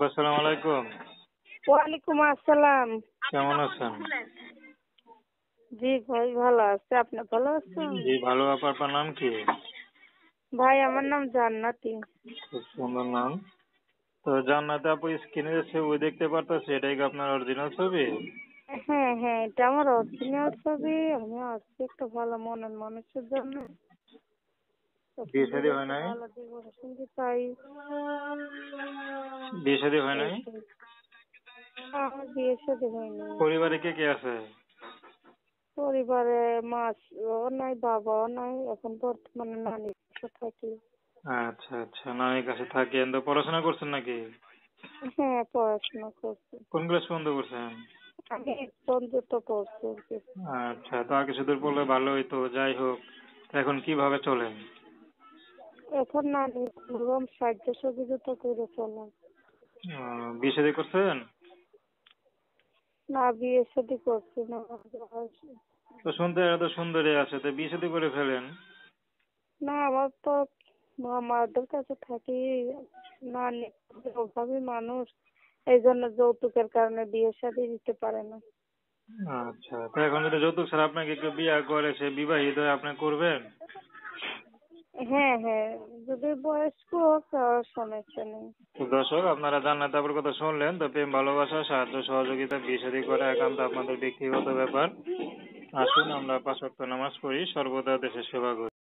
আসসালামু আলাইকুম। ওয়ালাইকুম আসসালাম। কেমন আছেন? জি ভাই ভালো আছে, আপনি ভালো আছেন? জি ভালো। আপনার নাম কি? ভাই আমার নাম জান্নাতি। খুব সুন্দর নাম। তো জান্নাতে আপু স্ক্রিনে যে ছবি দেখতে পারতেছি, এটাই কি আপনার অরিজিনাল ছবি? হ্যাঁ হ্যাঁ, এটা আমার অরিজিনাল ছবি। আমি আসছি একটা ভালো মনের মানুষের জন্য। বিয়ে এখন শাদী যদি হয় একটা নাই? ভালো জীবন সঙ্গী পাই। বিয়ে শাদী হয় নাই? এইটাই। আমার বিয়ে শাদী হয়নি। পরিবারে কে কে আছে? পরিবারে মাও নাই, বাবাও নাই, এখন বর্তমানে নানির কাছে থাকি। আচ্ছা আচ্ছা, নানির কাছে থাকেন। তো পড়াশোনা করছেন নাকি? হ্যাঁ, পড়াশোনা করছি। কোন ক্লাস পর্যন্ত করছেন? আমি পর্যন্ত পড়ছি আর কি। আচ্ছা, তো আর কিছু দূর পড়লে ভালো হইতো। যাই হোক, তো এখন কিভাবে চলেন? এখন নানির কোনোরকম সাহায্য সহযোগিতা করে চলা। বিয়ে শাদী করছেন? না, বিয়ে শাদী করছি না। তো শুনতে এত সুন্দরী আছে, তো বিয়ে শাদী করে ফেলেন। না, আমার তো মামাদের কাছে থাকি। নানি অভাবী মানুষ, এই জন্য যৌতুকের কারণে বিয়ে শাদী দিতে পারে না। আচ্ছা, তো এখন যদি যৌতুক ছাড়া আপনাকে কেউ বিয়ে করে, সে বিবাহিত হয়ে আপনি করবেন? হ্যাঁ হ্যাঁ, যদি বয়স্ক হোক তার সমস্যা নেই। তো দর্শক, আপনারা জান্নাত আপুর কথা শুনলেন। তো প্রেম ভালোবাসা সাহায্য সহযোগিতা বিয়ে শাদী করা একান্ত আপনাদের ব্যক্তিগত ব্যাপার। আসুন আমরা 5 ওয়াক্ত নামাজ পড়ি, সর্বদা দেশের সেবা করি।